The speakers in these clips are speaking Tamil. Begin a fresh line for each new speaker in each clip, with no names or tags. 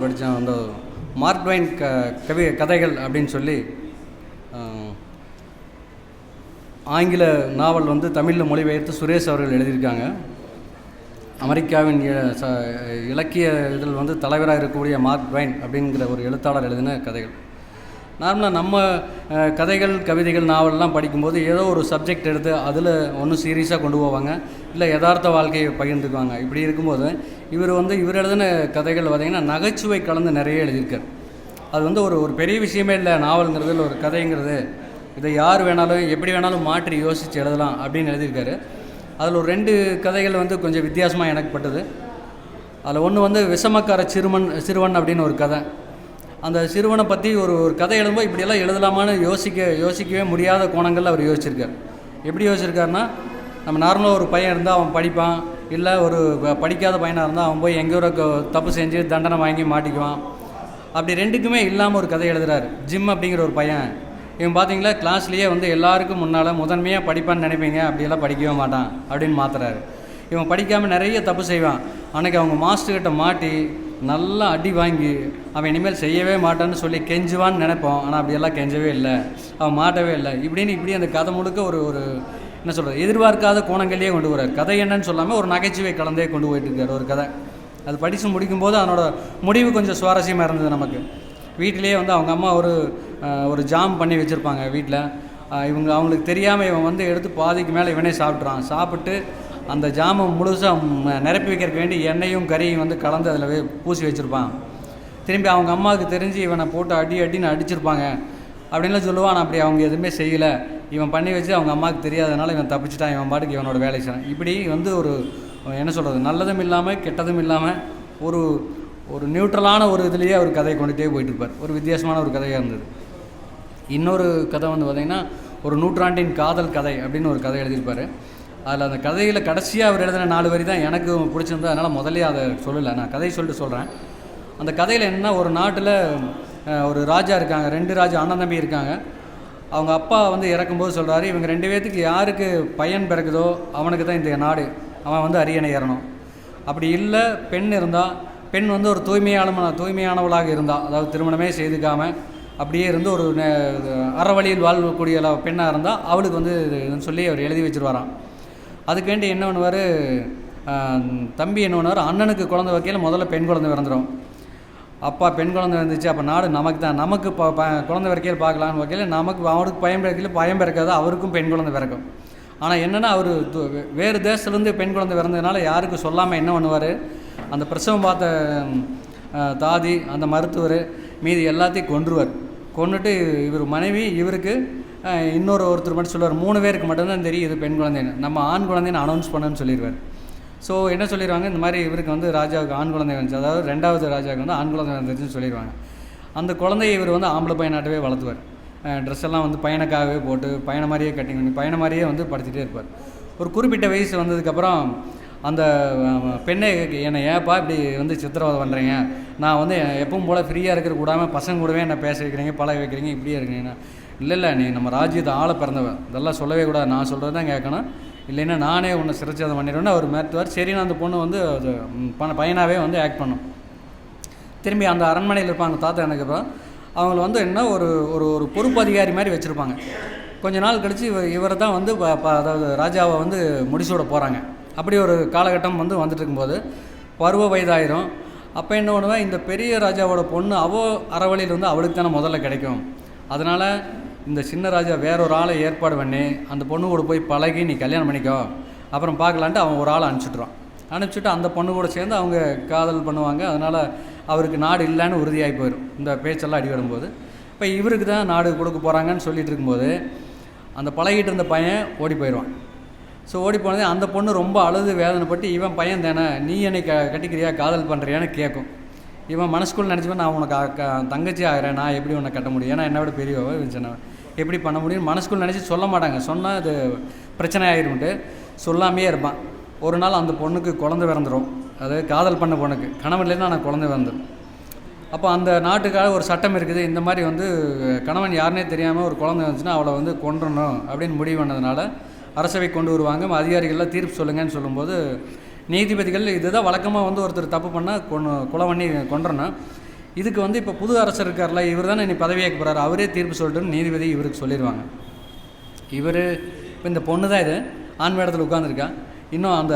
படித்தேன். அந்த மார்க் ட்வைன் கதைகள் அப்படின்னு சொல்லி ஆங்கில நாவல் வந்து தமிழில் மொழிபெயர்த்து சுரேஷ் அவர்கள் எழுதியிருக்காங்க. அமெரிக்காவின் இலக்கிய இதில் வந்து தலைவராக இருக்கக்கூடிய மார்க் ட்வைன் அப்படிங்கிற ஒரு எழுத்தாளர் எழுதின கதைகள். நார்மலாக நம்ம கதைகள், கவிதைகள், நாவல்லாம் படிக்கும்போது ஏதோ ஒரு சப்ஜெக்ட் எடுத்து அதில் ஒன்றும் சீரியஸாக கொண்டு போவாங்க, இல்லை யதார்த்த வாழ்க்கையை பகிர்ந்துக்குவாங்க. இப்படி இருக்கும்போது இவர் எழுதின கதைகள் பார்த்திங்கன்னா நகைச்சுவை கலந்து நிறைய எழுதியிருக்கார். அது வந்து ஒரு பெரிய விஷயமே இல்லை. நாவலுங்கிறது இல்லை, ஒரு கதைங்கிறது இதை யார் வேணாலும் எப்படி வேணாலும் மாற்றி யோசித்து எழுதலாம் அப்படின்னு எழுதியிருக்காரு. அதில் ஒரு 2 கதைகள் வந்து கொஞ்சம் வித்தியாசமாக எனக்கு பட்டது. அதில் ஒன்று வந்து விஷமக்கார சிறுவன் அப்படின்னு ஒரு கதை. அந்த சிறுவனை பற்றி ஒரு கதை எழுதும்போது இப்படியெல்லாம் எழுதலாமான்னு யோசிக்கவே முடியாத கோணங்களில் அவர் யோசிச்சிருக்கார். எப்படி யோசிச்சிருக்காருன்னா, நம்ம நார்மலாக ஒரு பையன் இருந்தால் அவன் படிப்பான், இல்லை ஒரு படிக்காத பையனாக இருந்தால் அவன் போய் எங்கேயோ ஒரு தப்பு செஞ்சு தண்டனை வாங்கி மாட்டிக்குவான். அப்படி 2க்குமே இல்லாமல் ஒரு கதை எழுதுகிறார். ஜிம் அப்படிங்கிற ஒரு பையன், இவன் பார்த்தீங்களா கிளாஸ்லேயே வந்து எல்லாருக்கும் முன்னால் முதன்மையாக படிப்பான்னு நினைப்பீங்க, அப்படியெல்லாம் படிக்கவே மாட்டான் அப்படின்னு மாற்றுறாரு. இவன் படிக்காமல் நிறைய தப்பு செய்வான். அன்றைக்கி அவங்க மாஸ்டர்கிட்ட மாட்டி நல்லா அடி வாங்கி அவன் இனிமேல் செய்யவே மாட்டான்னு சொல்லி கெஞ்சுவான்னு நினைப்போம். ஆனால் அப்படியெல்லாம் கெஞ்சவே இல்லை, அவன் மாட்டவே இல்லை. இப்படி அந்த கதை முழுக்க ஒரு என்ன சொல்கிறது, எதிர்பார்க்காத கோணங்களையே கொண்டு வர்றார். கதை என்னன்னு சொல்லாமல் ஒரு நகைச்சுவை கலந்தே கொண்டு போயிட்டு இருக்கார் ஒரு கதை. அது படித்து முடிக்கும்போது அதனோட முடிவு கொஞ்சம் சுவாரஸ்யமாக இருந்தது நமக்கு. வீட்டிலேயே வந்து அவங்க அம்மா ஒரு ஜாம் பண்ணி வச்சுருப்பாங்க வீட்டில். அவங்களுக்கு தெரியாமல் இவன் வந்து எடுத்து பாதிக்கு மேலே இவனே சாப்பிட்றான். சாப்பிட்டு அந்த ஜாமை முழுசாக நிரப்பி வைக்கிறதுக்கு வேண்டி எண்ணெயும் கறியும் வந்து கலந்து அதில் பூசி வச்சுருப்பான். திரும்பி அவங்க அம்மாவுக்கு தெரிஞ்சு இவனை போட்டு அடின்னு அடிச்சிருப்பாங்க அப்படின்லாம் சொல்லுவான். ஆனால் அப்படி அவங்க எதுவுமே செய்யலை, இவன் பண்ணி வச்சு அவங்க அம்மாவுக்கு தெரியாதனால இவன் தப்பிச்சிட்டான், இவன் பாட்டுக்கு இவனோட வேலை செய்யறான். இப்படி வந்து ஒரு என்ன சொல்கிறது, நல்லதும் இல்லாமல் கெட்டதும் இல்லாமல் ஒரு நியூட்ரலான ஒரு இதுலேயே அவர் கதையை கொண்டுகிட்டே போயிட்டுருப்பார். ஒரு வித்தியாசமான ஒரு கதையாக இருந்தது. இன்னொரு கதை வந்து பார்த்திங்கன்னா, ஒரு நூற்றாண்டின் காதல் கதை அப்படின்னு ஒரு கதை எழுதியிருப்பார். அதில் அந்த கதையில் கடைசியாக அவர் எழுதின 4 வரி தான் எனக்கு பிடிச்சிருந்தது. அதனால் முதல்ல அதை சொல்லலை, நான் கதையை சொல்லிட்டு சொல்கிறேன். அந்த கதையில் என்னென்னா, ஒரு நாட்டில் ஒரு ராஜா இருக்காங்க, 2 ராஜா அண்ணன் தம்பி இருக்காங்க. அவங்க அப்பா வந்து இறக்கும்போது சொல்கிறாரு, இவங்க 2 பேர்த்துக்கு யாருக்கு பையன் பிறகுதோ அவனுக்கு தான் இந்த நாடு, அவன் வந்து அரியணை ஏறணும். அப்படி இல்லை, பெண் இருந்தால், பெண் வந்து ஒரு தூய்மையானவளாக இருந்தால், அதாவது திருமணமே செய்துக்காமல் அப்படியே இருந்து ஒரு அறவழியில் வாழக்கூடிய பெண்ணாக இருந்தால் அவளுக்கு வந்து இதுன்னு சொல்லி அவர் எழுதி வச்சுருவாராம். அதுக்கு வேண்டி என்ன பண்ணுவார், தம்பி என்ன பண்ணுவார், அண்ணனுக்கு குழந்தை வைக்கையில் முதல்ல பெண் குழந்தை பிறந்துடும். அப்பா பெண் குழந்தை வந்துச்சு, அப்போ நாடு நமக்கு தான், நமக்கு குழந்தை பிறக்கையில் பார்க்கலான்னு வைக்கையில் அவனுக்கு பயம் பிறக்காது, அவருக்கும் பெண் குழந்தை பிறக்கும். ஆனால் என்னென்னா, அவர் வேறு தேசத்துலேருந்து பெண் குழந்தை பிறந்ததுனால யாருக்கும் சொல்லாமல் என்ன பண்ணுவார், அந்த பிரசவம் பார்த்த தாதி, அந்த மருத்துவர், மீதி எல்லாத்தையும் கொன்றுட்டு இவர் மனைவி, இவருக்கு ஒருத்தர் மட்டும் சொல்லுவார், 3 பேருக்கு மட்டும்தான் தெரியும் இது பெண் குழந்தைன்னு, நம்ம ஆண் குழந்தைன்னு அனௌன்ஸ் பண்ணுன்னு சொல்லிடுவார். ஸோ என்ன சொல்லிடுவாங்க, இந்த மாதிரி இவருக்கு வந்து ராஜாவுக்கு ஆண் குழந்தை வந்துச்சு, அதாவது 2வது ராஜாவுக்கு வந்து ஆண் குழந்தை வந்துச்சுன்னு சொல்லிடுவாங்க. அந்த குழந்தையை இவர் வந்து ஆம்பளை பையனாட்டவே வளர்த்துவார். ட்ரெஸ் எல்லாம் வந்து பையனுக்காகவே போட்டு பையனை மாதிரியே கட்டிங் பண்ணி பையனை மாதிரியே வந்து படுத்திகிட்டே இருப்பார். ஒரு குறிப்பிட்ட வயசு வந்ததுக்கப்புறம் அந்த பெண்ணை, என்னை ஏப்பா இப்படி வந்து சித்திரவதை பண்ணுறீங்க, நான் வந்து எப்பவும் போல் ஃப்ரீயாக இருக்கிற கூடாமல் பசங்க கூடவே என்னை பேச வைக்கிறீங்க, பழக வைக்கிறீங்க, இப்படியே இருக்கிறீங்கன்னா, இல்லை நீ நம்ம ராஜ்யத்தை ஆள பிறந்தவன், இதெல்லாம் சொல்லவே கூடாது, நான் சொல்கிறது தான் கேட்கணும், இல்லைன்னா நானே உன்னை சிறைச்சதை பண்ணிடுவேன்னு அவர் மிரட்டுவார். சரின்னு அந்த பொண்ணு வந்து அது பையனாகவே வந்து ஆக்ட் பண்ணும். திரும்பி அந்த அரண்மனையில் இருப்பாங்க தாத்தா எனக்குப்போ, அவங்கள வந்து என்ன ஒரு பொறுப்பு அதிகாரி மாதிரி வச்சுருப்பாங்க. கொஞ்ச நாள் கழித்து இவரை தான் வந்து அதாவது ராஜாவை வந்து முடிசூட போகிறாங்க. அப்படி ஒரு காலகட்டம் வந்து வந்துட்டு இருக்கும்போது பருவ வயதாயிரும். அப்போ என்ன பண்ணுவேன், இந்த பெரிய ராஜாவோட பொண்ணு அறவழியில் வந்து அவளுக்கு தானே முதல்ல கிடைக்கும். அதனால் இந்த சின்ன ராஜா வேறொரு ஆளை ஏற்பாடு பண்ணி அந்த பொண்ணு கூட போய் பழகி நீ கல்யாணம் பண்ணிக்கோ, அப்புறம் பார்க்கலான்ட்டு அவன் ஒரு ஆளை அனுப்பிச்சுட்டு அந்த பொண்ணு கூட சேர்ந்து அவங்க காதல் பண்ணுவாங்க. அதனால் அவருக்கு நாடு இல்லைன்னு உறுதியாகி போயிடும் இந்த பேச்செல்லாம் அடிபடும்போது. இப்போ இவருக்கு தான் நாடு கொடுக்க போகிறாங்கன்னு சொல்லிட்டு இருக்கும்போது அந்த பழகிட்டு இருந்த பையன் ஓடி போயிடுவான். ஸோ ஓடி போனதே அந்த பொண்ணு ரொம்ப அழுது வேதனைப்பட்டு, இவன் பையன் தானே, நீ என்னை கட்டிக்கிறியா, காதல் பண்ணுறியான்னு கேட்கும். இவன் மனசுக்குள்ள நினச்சிப்பேன், நான் உனக்கு தங்கச்சி ஆகிறேன், நான் எப்படி உன்னை கட்ட முடியும், ஏன்னா என்னை விட பெரியவ சின்னவன், எப்படி பண்ண முடியும் மனசுக்குள்ள நினச்சி சொல்ல மாட்டாங்க. சொன்னால் அது பிரச்சனை ஆகிரும்ட்டு சொல்லாமையே இருப்பான். ஒரு நாள் அந்த பொண்ணுக்கு குழந்தை பிறந்துடும், அது காதல் பண்ண பொண்ணுக்கு கணவன் இல்லைன்னா நான் குழந்தை பிறந்துடும். அப்போ அந்த நாட்டுக்காக ஒரு சட்டம் இருக்குது, இந்த மாதிரி வந்து கணவன் யாருன்னே தெரியாமல் ஒரு குழந்தை வந்துச்சுன்னா அவளை வந்து கொன்றணும் அப்படின்னு முடிவு பண்ணதுனால அரசவை கொண்டு வருவாங்க. அதிகாரிகள்லாம் தீர்ப்பு சொல்லுங்கன்னு சொல்லும்போது நீதிபதிகள் இதுதான் வழக்கமாக வந்து ஒருத்தர் தப்பு பண்ணால் கொலை பண்ணி கொன்றணும், இதுக்கு வந்து இப்போ புது அரசர் இருக்கார்ல, இவர் தானே நீ பதவியேற்க போகிறார், அவரே தீர்ப்பு சொல்லிட்டுன்னு நீதிபதி இவருக்கு சொல்லிடுவாங்க. இவர் இப்போ இந்த பொண்ணு தான் இது ஆண் வேடத்தில் உட்காந்துருக்கா, இன்னும் அந்த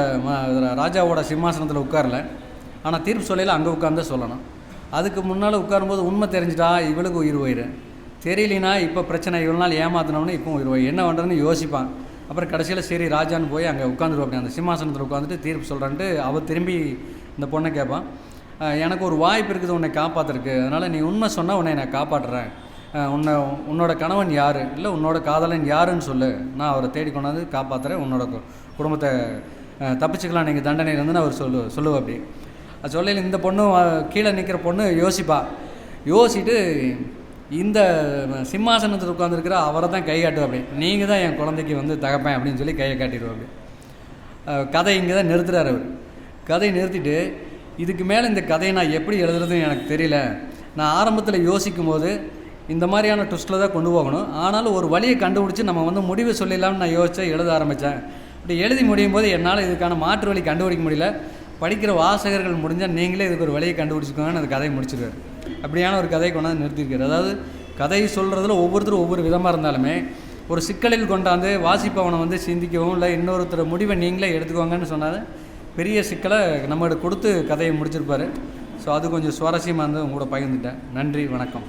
ராஜாவோட சிம்மாசனத்தில் உட்காரல. ஆனால் தீர்ப்பு சொல்லையில் அங்கே உட்காந்து சொல்லணும். அதுக்கு முன்னால் உட்காரும்போது உண்மை தெரிஞ்சிட்டா இவளுக்கு உயிர் போயிரு, தெரியலினா இப்போ பிரச்சனை, இவ்வளோ நாள் ஏமாத்தினோம்னு இப்போ உயிர் போய் என்ன பண்ணுறதுன்னு யோசிப்பான். அப்புறம் கடைசியில் சரி ராஜான்னு போய் அங்கே உட்காந்துருவோம், அப்படி அந்த சிம்மாசனத்தில் உட்காந்துட்டு தீர்ப்பு சொல்கிறான்ட்டு அவள் திரும்பி இந்த பொண்ணை கேட்பான். எனக்கு ஒரு வாய்ப்பு இருக்குது உன்னை காப்பாற்றுருக்கு, அதனால் நீ உண்மை சொன்னால் உன்னை நான் காப்பாற்றுறேன், உன்னோட கணவன் யார், இல்லை உன்னோட காதலன் யாருன்னு சொல்லு, நான் அவரை தேடி கொண்டாந்து காப்பாற்றுறேன், உன்னோட குடும்பத்தை தப்பிச்சுக்கலாம் நீங்கள் தண்டனையிலேருந்து அவர் சொல்லுவேன். அப்படி அது சொல்லையில் இந்த பொண்ணு கீழே நிற்கிற பொண்ணு யோசிட்டு இந்த சிம்மாசனத்தில் உட்காந்துருக்கிற அவரை தான் கை காட்டுவோம். அப்படி நீங்கள் தான் என் குழந்தைக்கு வந்து தகப்பேன் அப்படின்னு சொல்லி கையை காட்டிடுவோம். அப்படி கதை இங்கே தான் நிறுத்துகிறார் அவர். கதையை நிறுத்திட்டு இதுக்கு மேலே இந்த கதையை நான் எப்படி எழுதுறதுன்னு எனக்கு தெரியல, நான் ஆரம்பத்தில் யோசிக்கும் போது இந்த மாதிரியான ட்விஸ்ட்டில் தான் கொண்டு போகணும், ஆனாலும் ஒரு வழியை கண்டுபிடிச்சி நம்ம வந்து முடிவு சொல்லிடலாம்னு நான் எழுத ஆரம்பித்தேன். இப்படி எழுதி முடியும் போது என்னால் இதுக்கான மாற்று வழி கண்டுபிடிக்க முடியல, படிக்கிற வாசகர்கள் முடிஞ்சால் நீங்களே இதுக்கு ஒரு வழியை கண்டுபிடிச்சிக்கோங்கன்னு அந்த கதையை முடிச்சிருக்காரு. அப்படியான ஒரு கதையை கொண்டாந்து நிறுத்தியிருக்காரு. அதாவது கதை சொல்கிறதுல ஒவ்வொருத்தரும் ஒவ்வொரு விதமாக இருந்தாலுமே ஒரு சிக்கலில் கொண்டாந்து வாசிப்பவனை வந்து சிந்திக்கவும் இல்லை இன்னொருத்தர் முடிவை நீங்களே எடுத்துக்கோங்கன்னு சொன்னார். பெரிய சிக்கலை நம்மகிட்ட கொடுத்து கதையை முடிச்சிருப்பார். ஸோ அது கொஞ்சம் சுவாரஸ்யமாக இருந்து உங்களோட பகிர்ந்துட்டேன். நன்றி, வணக்கம்.